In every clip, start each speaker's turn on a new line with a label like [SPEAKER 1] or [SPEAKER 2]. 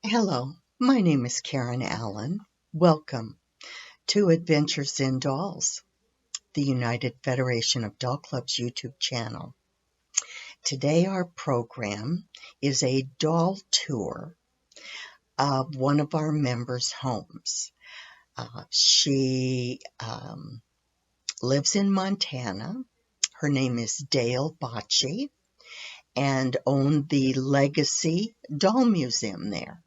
[SPEAKER 1] Hello, my name is Karen Allen. Welcome to Adventures in Dolls, the United Federation of Doll Clubs YouTube channel. Today our program is a doll tour of one of our members' homes. She lives in Montana. Her name is Dale Bochy and owned the Legacy Doll Museum there.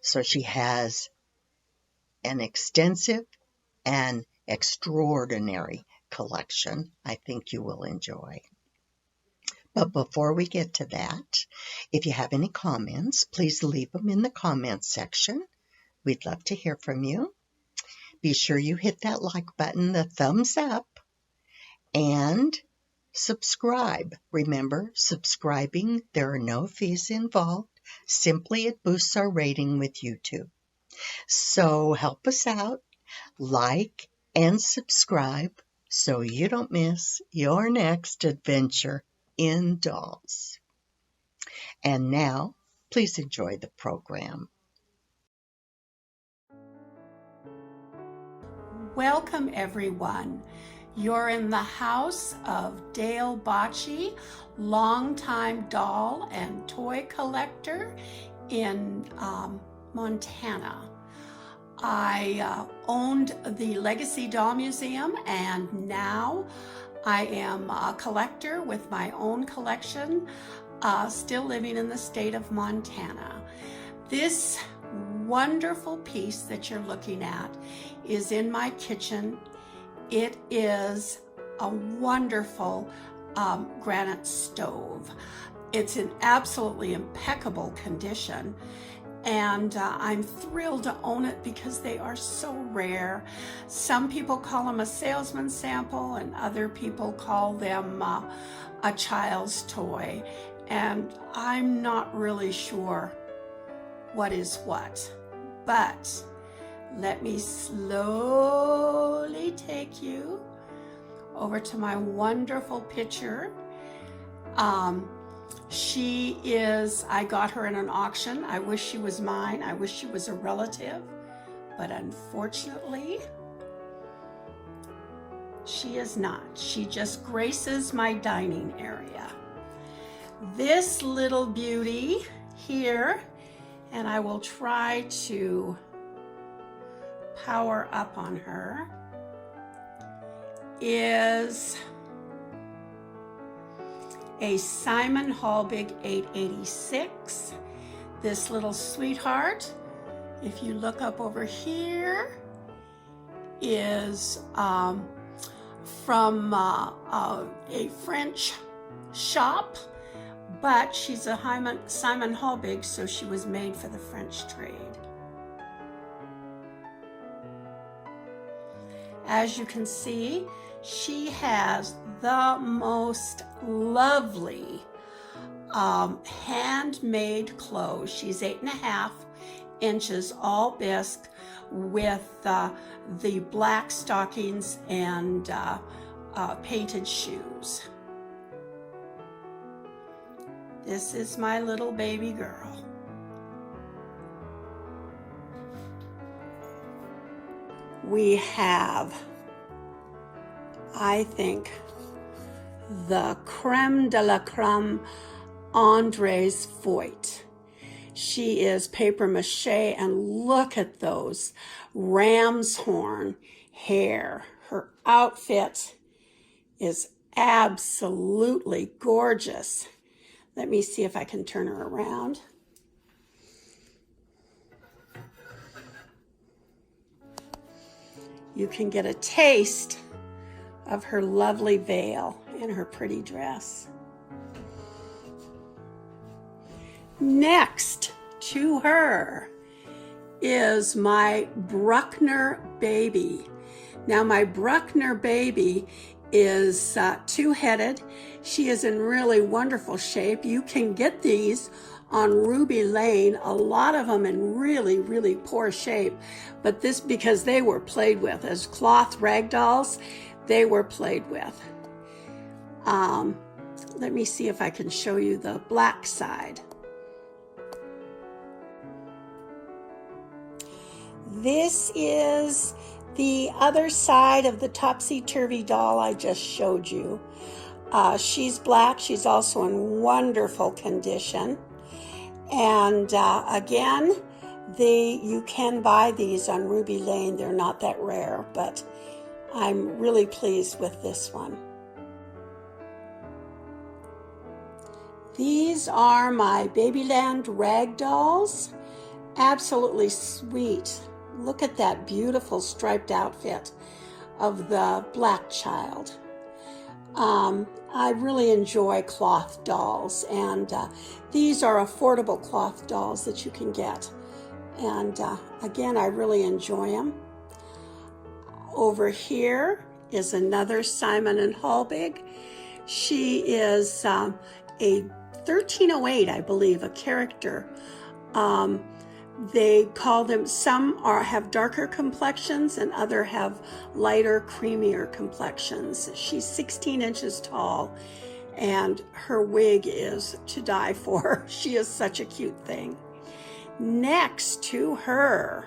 [SPEAKER 1] So she has an extensive and extraordinary collection I think you will enjoy. But before we get to that, if you have any comments, please leave them in the comments section. We'd love to hear from you. Be sure you hit that like button, the thumbs up, and subscribe. Remember, subscribing, there are no fees involved. Simply it boosts our rating with YouTube. So help us out, like and subscribe so you don't miss your next adventure in dolls. And now, please enjoy the program.
[SPEAKER 2] Welcome everyone. You're in the house of Dale Bochy, longtime doll and toy collector in Montana. I owned the Legacy Doll Museum, and now I am a collector with my own collection, still living in the state of Montana. This wonderful piece that you're looking at is in my kitchen. It is a wonderful granite stove. It's in absolutely impeccable condition, and I'm thrilled to own it because they are so rare. Some people call them a salesman's sample, and other people call them a child's toy, and I'm not really sure what is what. But let me slowly take you over to my wonderful picture. I got her in an auction. I wish she was mine. I wish she was a relative, but unfortunately, she is not. She just graces my dining area. This little beauty here, and I will try to power up on her, is a Simon Halbig 886. This little sweetheart, if you look up over here, is from a French shop, but she's a Simon Halbig, so she was made for the French trade. As you can see, she has the most lovely handmade clothes. She's 8.5 inches, all bisque, with the black stockings and painted shoes. This is my little baby girl. We have, I think, the creme de la creme Andres Voigt. She is paper mache, and look at those ram's horn hair. Her outfit is absolutely gorgeous. Let me see if I can turn her around. You can get a taste of her lovely veil and her pretty dress. Next to her is my Bruckner baby. Now my Bruckner baby is two-headed. She is in really wonderful shape. You can get these on Ruby Lane, a lot of them in really, really poor shape, but this because they were played with as cloth rag dolls, they were played with. Let me see if I can show you the black side. This is the other side of the topsy-turvy doll I just showed you. She's black. She's also in wonderful condition. And again, you can buy these on Ruby Lane. They're not that rare, but I'm really pleased with this one. These are my Babyland rag dolls. Absolutely sweet. Look at that beautiful striped outfit of the black child. I really enjoy cloth dolls, and these are affordable cloth dolls that you can get. And again, I really enjoy them. Over here is another Simon and Halbig. She is a 1308, I believe, a character. They call them, some have darker complexions and other have lighter, creamier complexions. She's 16 inches tall and her wig is to die for. She is such a cute thing. Next to her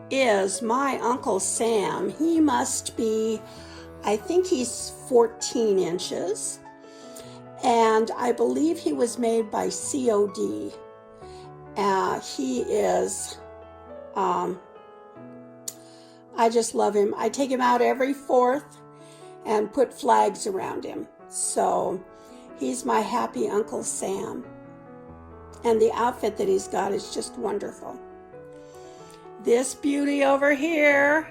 [SPEAKER 2] is my Uncle Sam. He must be, I think he's 14 inches. And I believe he was made by COD. He is, I just love him. I take him out every 4th and put flags around him. So he's my happy Uncle Sam. And the outfit that he's got is just wonderful. This beauty over here,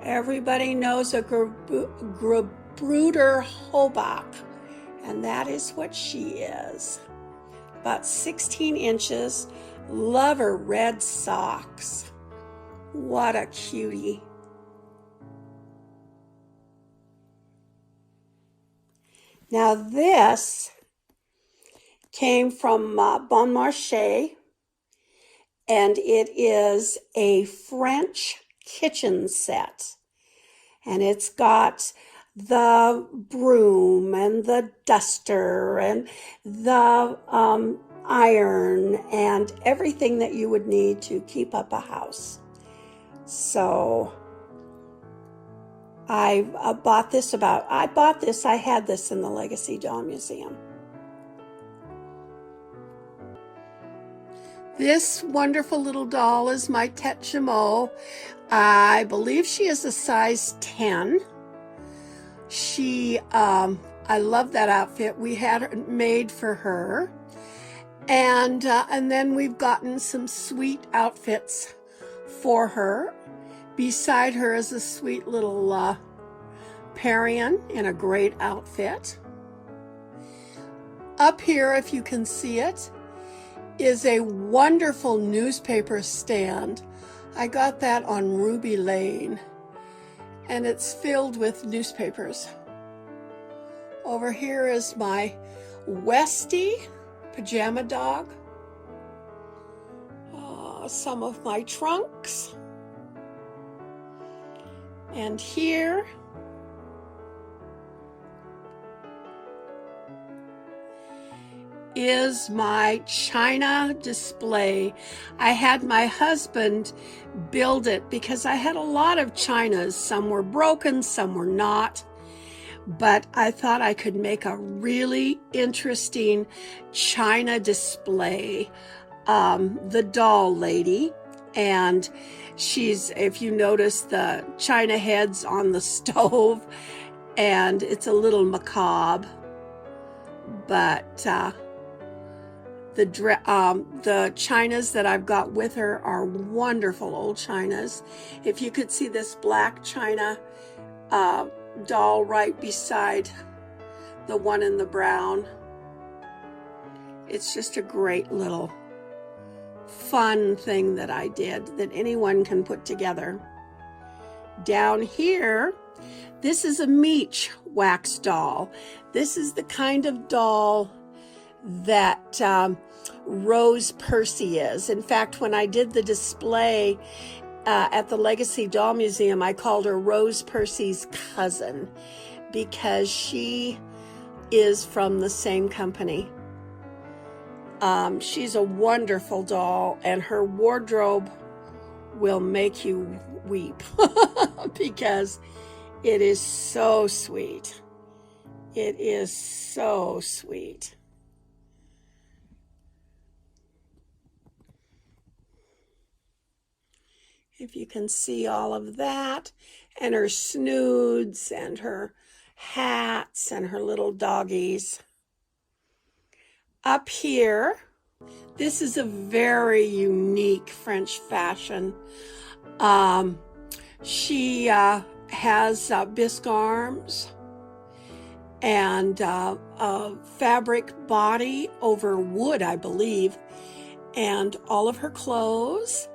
[SPEAKER 2] everybody knows a Grabruder Hobach, and that is what she is. About 16 inches. Love her red socks. What a cutie. Now this came from Bon Marché, and it is a French kitchen set. And it's got the broom and the duster and the iron and everything that you would need to keep up a house. So I had this in the Legacy Doll Museum. This wonderful little doll is my Tête Jameau. I believe she is a size 10. I love that outfit. We had it made for her. And then we've gotten some sweet outfits for her. Beside her is a sweet little Parian in a great outfit. Up here, if you can see it, is a wonderful newspaper stand. I got that on Ruby Lane, and it's filled with newspapers. Over here is my Westie pajama dog. Some of my trunks. And here is my china display. I had my husband build it because I had a lot of chinas. Some were broken, some were not. But I thought I could make a really interesting china display. The doll lady, and she's, if you notice, the china heads on the stove, and it's a little macabre. But the chinas that I've got with her are wonderful old chinas. If you could see this black china doll right beside the one in the brown, it's just a great little fun thing that I did that anyone can put together. Down here, this is a Meech wax doll. This is the kind of doll that Rose Percy is. In fact, when I did the display at the Legacy Doll Museum, I called her Rose Percy's cousin because she is from the same company. She's a wonderful doll, and her wardrobe will make you weep because it is so sweet. It is so sweet. If you can see all of that, and her snoods and her hats and her little doggies. Up here, this is a very unique French fashion. She has bisque arms and a fabric body over wood, I believe, and all of her clothes.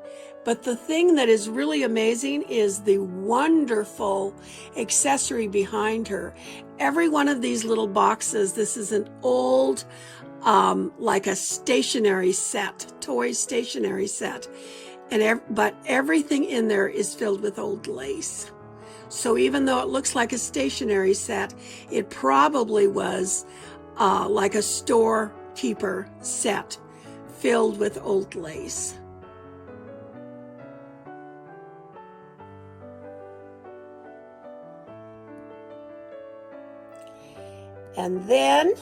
[SPEAKER 2] But the thing that is really amazing is the wonderful accessory behind her. Every one of these little boxes, this is an old, like a stationery set, toy stationery set. But everything in there is filled with old lace. So even though it looks like a stationery set, it probably was like a storekeeper set filled with old lace. And then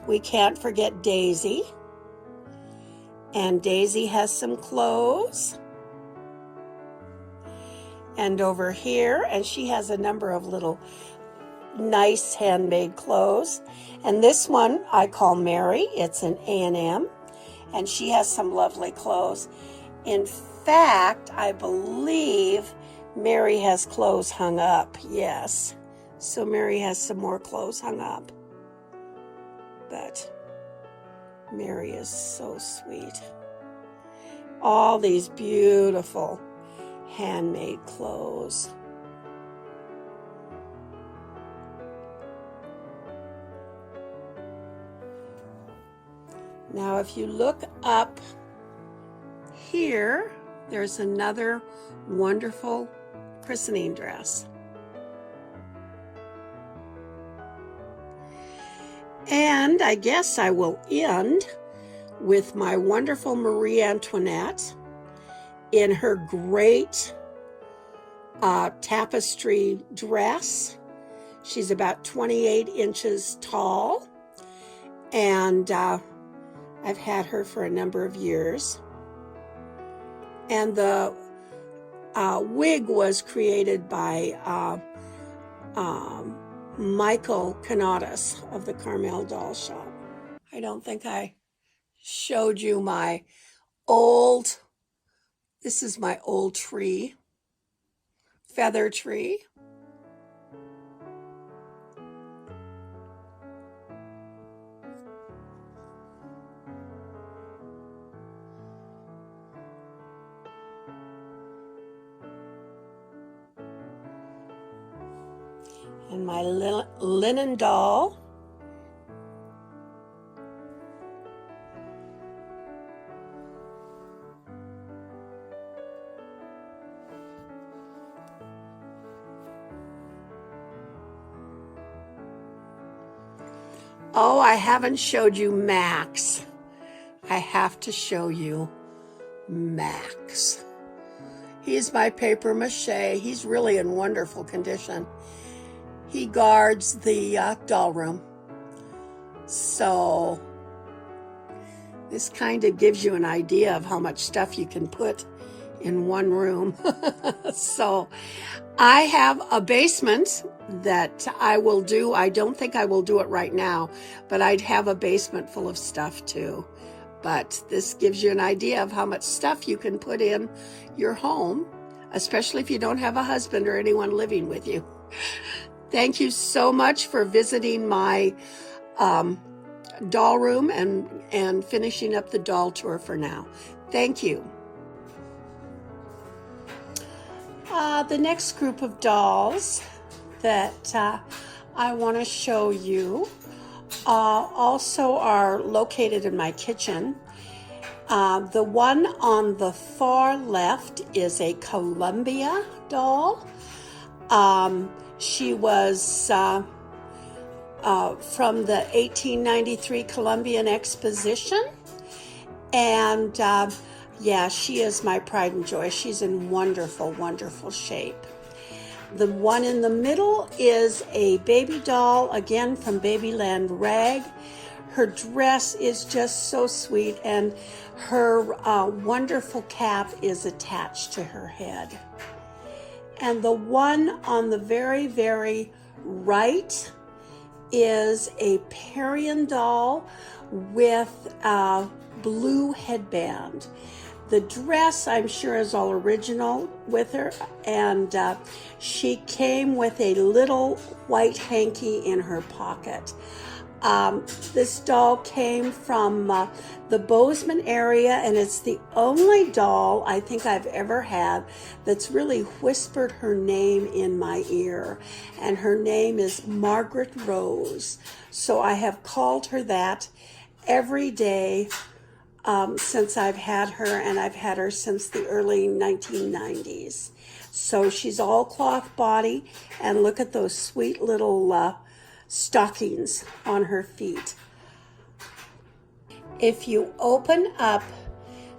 [SPEAKER 2] we can't forget Daisy. And Daisy has some clothes. And over here, and she has a number of little nice handmade clothes. And this one I call Mary. It's an A&M. And she has some lovely clothes. In fact, I believe Mary has clothes hung up. Yes. So Mary has some more clothes hung up. But Mary is so sweet. All these beautiful handmade clothes. Now, if you look up here, there's another wonderful christening dress. And I guess I will end with my wonderful Marie Antoinette in her great tapestry dress. She's about 28 inches tall, and I've had her for a number of years. And the wig was created by Michael Canadas of the Carmel Doll Shop. I don't think I showed you my old, this is my old tree, feather tree. And my linen doll. Oh, I haven't showed you Max. I have to show you Max. He's my paper mache. He's really in wonderful condition. He guards the doll room. So this kind of gives you an idea of how much stuff you can put in one room. So I have a basement that I will do. I don't think I will do it right now, but I'd have a basement full of stuff too. But this gives you an idea of how much stuff you can put in your home, especially if you don't have a husband or anyone living with you. Thank you so much for visiting my doll room and finishing up the doll tour for now. Thank you. The next group of dolls that I want to show you also are located in my kitchen. The one on the far left is a Columbia doll. She was from the 1893 Columbian Exposition, and Yeah, she is my pride and joy. She's in wonderful, wonderful shape. The one in the middle is a baby doll, again from Babyland Rag. Her dress is just so sweet, and her wonderful cap is attached to her head. And the one on the very, very right is a Parian doll with a blue headband. The dress, I'm sure, is all original with her, and she came with a little white hanky in her pocket. This doll came from the Bozeman area, and it's the only doll I think I've ever had that's really whispered her name in my ear, and her name is Margaret Rose. So I have called her that every day since I've had her, and I've had her since the early 1990s. So she's all cloth body, and look at those sweet little stockings on her feet. If you open up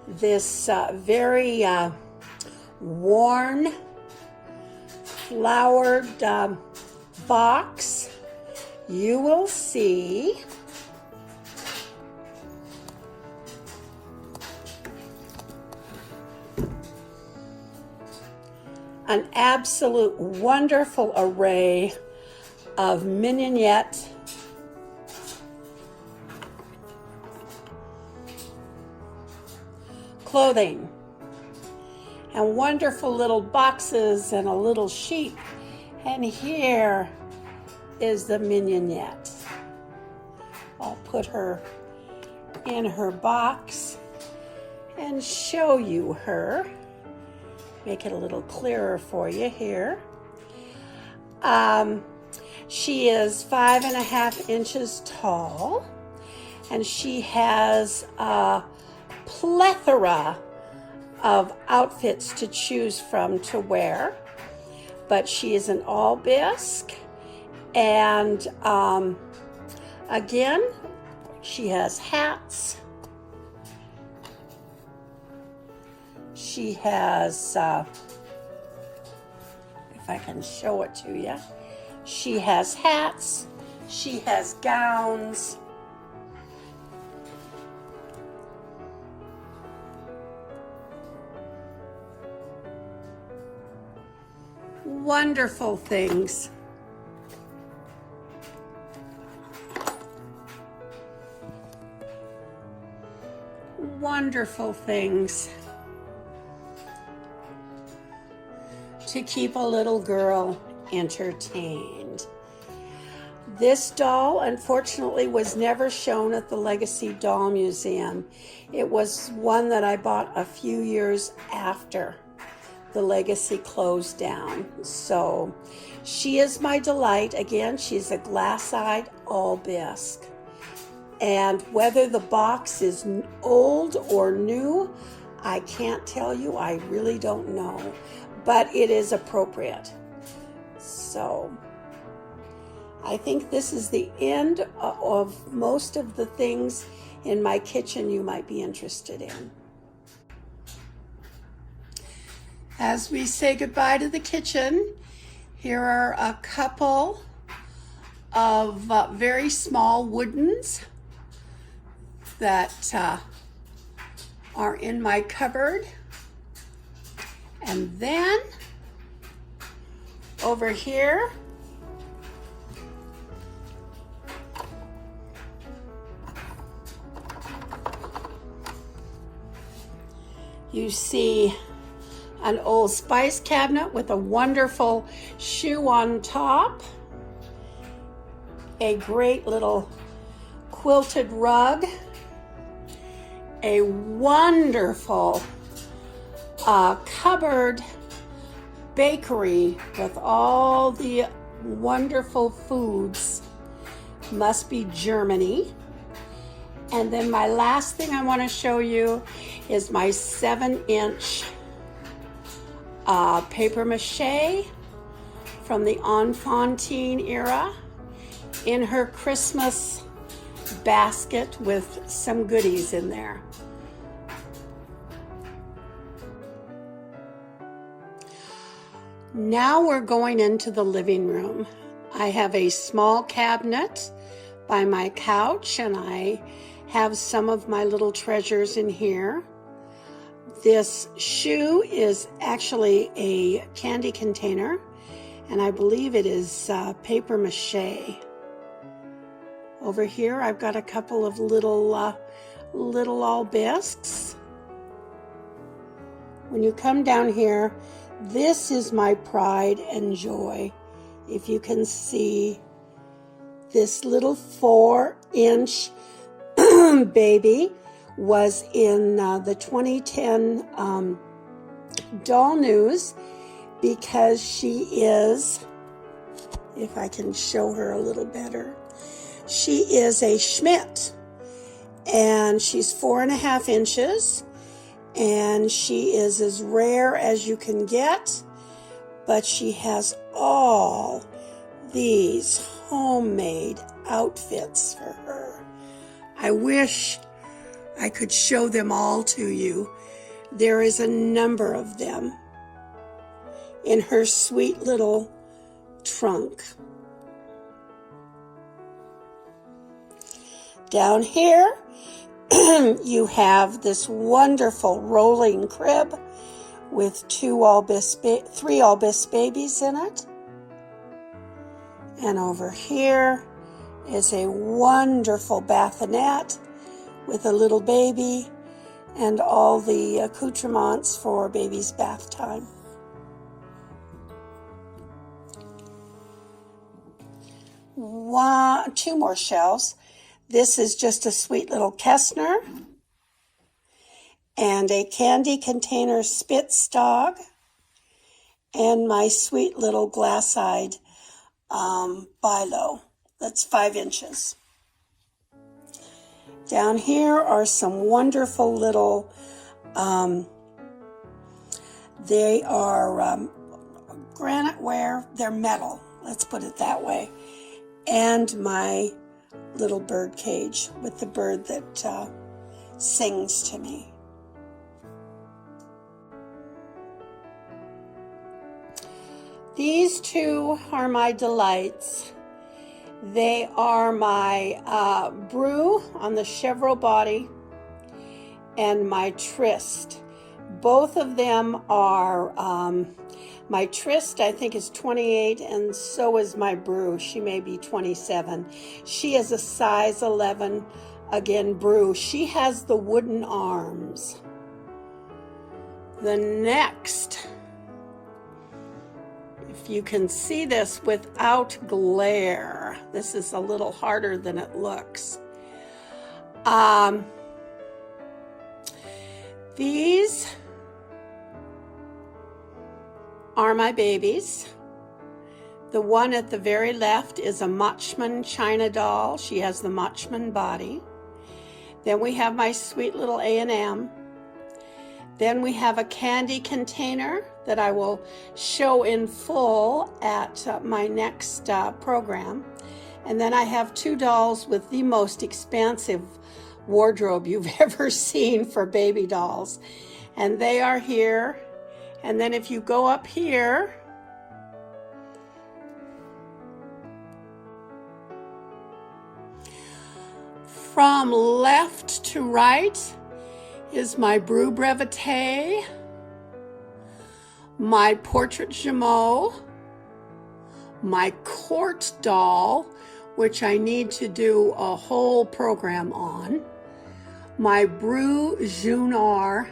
[SPEAKER 2] this very worn, flowered box, you will see an absolute wonderful array of mignonette clothing, and wonderful little boxes and a little sheet. And here is the mignonette. I'll put her in her box and show you her. Make it a little clearer for you here. She is 5.5 inches tall, and she has a plethora of outfits to choose from to wear. But she is an all bisque, and again, she has hats. She has, if I can show it to you, she has hats, she has gowns, wonderful things. Wonderful things to keep a little girl entertained. This doll, unfortunately, was never shown at the Legacy Doll Museum. It was one that I bought a few years after the Legacy closed down. So she is my delight. Again, she's a glass-eyed all bisque. And whether the box is old or new, I can't tell you. I really don't know. But it is appropriate. So I think this is the end of most of the things in my kitchen you might be interested in. As we say goodbye to the kitchen, here are a couple of very small woodens that are in my cupboard. And then over here, you see an old spice cabinet with a wonderful shoe on top, a great little quilted rug, a wonderful cupboard bakery with all the wonderful foods. Must be Germany. And then my last thing I want to show you is my 7-inch paper mache from the Enfantine era in her Christmas basket with some goodies in there. Now we're going into the living room. I have a small cabinet by my couch, and I have some of my little treasures in here. This shoe is actually a candy container, and I believe it is paper mache. Over here I've got a couple of little all bisques. When you come down here, this is my pride and joy. If you can see this little 4-inch baby was in the 2010 Doll News because she is, if I can show her a little better, she is a Schmidt, and she's 4.5 inches, and she is as rare as you can get, but she has all these homemade outfits for her. I wish I could show them all to you. There is a number of them in her sweet little trunk. Down here, you have this wonderful rolling crib with 3 Albus babies in it. And over here is a wonderful bassinet with a little baby and all the accoutrements for baby's bath time. Two more shelves. This is just a sweet little Kessner and a candy container Spitz dog and my sweet little glass-eyed Bilo. That's 5 inches. Down here are some wonderful little, they are granite ware, they're metal, let's put it that way, and my little bird cage with the bird that sings to me. These two are my delights. They are my Brew on the Chevrolet body and my Tryst. Both of them are, my Tryst I think is 28 and so is my Brew. She may be 27. She is a size 11, again Brew. She has the wooden arms. The next, if you can see this without glare, this is a little harder than it looks. These are my babies. The one at the very left is a Machman China doll. She has the Machman body. Then we have my sweet little A&M. Then we have a candy container that I will show in full at my next program. And then I have 2 dolls with the most expansive wardrobe you've ever seen for baby dolls. And they are here. And then if you go up here, from left to right is my Brew Brevité, my Portrait Jumeau, my Court doll, which I need to do a whole program on, my Brew Junard,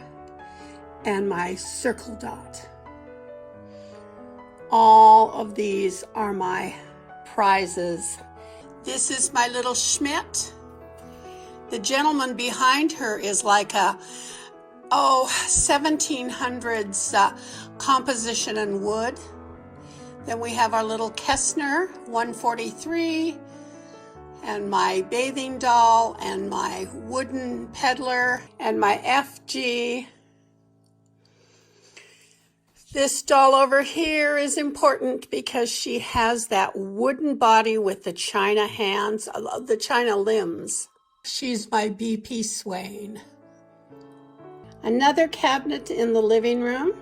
[SPEAKER 2] and my Circle Dot. All of these are my prizes. This is my little Schmidt. The gentleman behind her is like a 1700s composition in wood. Then we have our little Kessner 143 and my bathing doll and my wooden peddler and my FG. This doll over here is important because she has that wooden body with the china hands, the china limbs. She's my BP Swain. Another cabinet in the living room.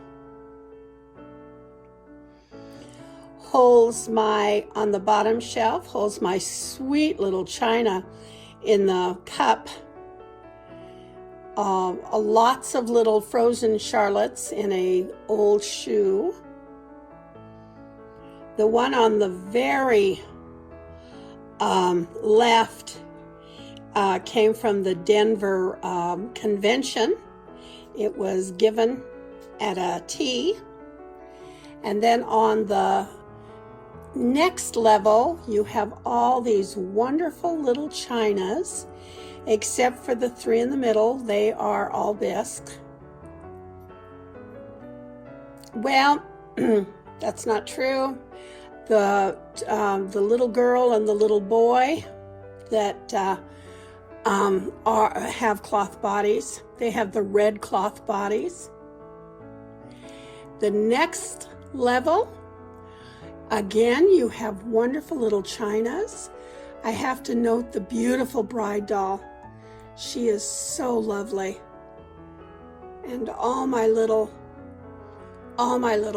[SPEAKER 2] on the bottom shelf, holds my sweet little china in the cup. Lots of little frozen Charlottes in a old shoe. The one on the very left came from the Denver convention. It was given at a tea. And then on the next level, you have all these wonderful little chinas, except for the three in the middle. They are all bisque. Well, that's not true. The little girl and the little boy that have cloth bodies. They have the red cloth bodies. The next level, again, you have wonderful little chinas. I have to note the beautiful bride doll. She is so lovely. And all my little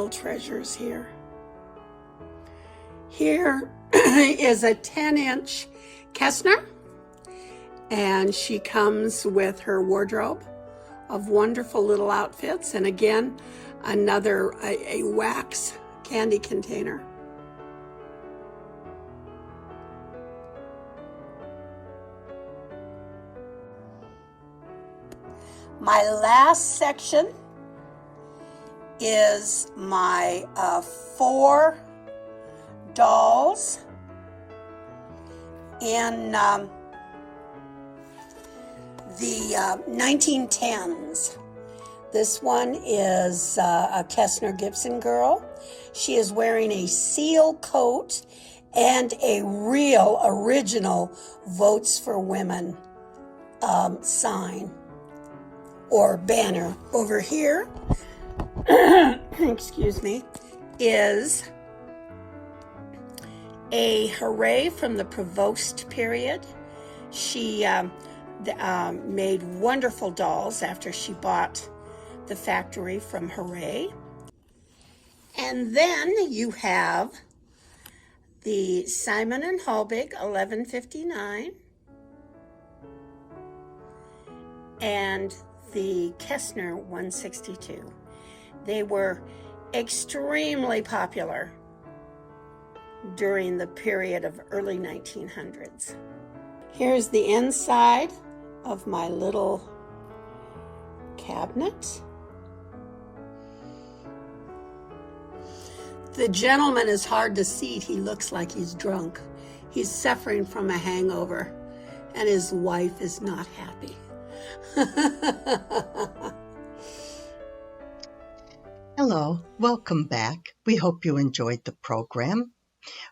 [SPEAKER 2] treasures here. Here is a 10-inch Kessner, and she comes with her wardrobe of wonderful little outfits, and again, another a wax candy container. My last section is my 4 dolls in the 1910s. This one is a Kessner Gibson girl. She is wearing a seal coat and a real original Votes for Women sign or banner. Over here, excuse me, is a hooray from the Provost period. She made wonderful dolls after she bought the factory from Hooray. And then you have the Simon and Halbig 1159 and the Kessner 162. They were extremely popular during the period of early 1900s. Here's the inside of my little cabinet. The gentleman is hard to see. He looks like he's drunk. He's suffering from a hangover, and his wife is not happy.
[SPEAKER 1] Hello, welcome back. We hope you enjoyed the program.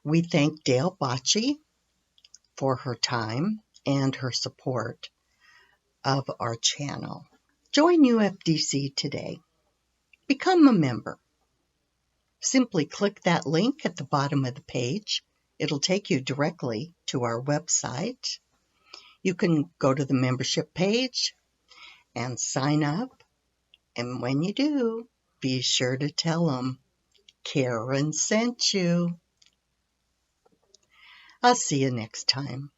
[SPEAKER 1] We thank Dale Bochy for her time and her support of our channel. Join UFDC today. Become a member. Simply click that link at the bottom of the page. It'll take you directly to our website. You can go to the membership page and sign up. And when you do, be sure to tell them Karen sent you. I'll see you next time.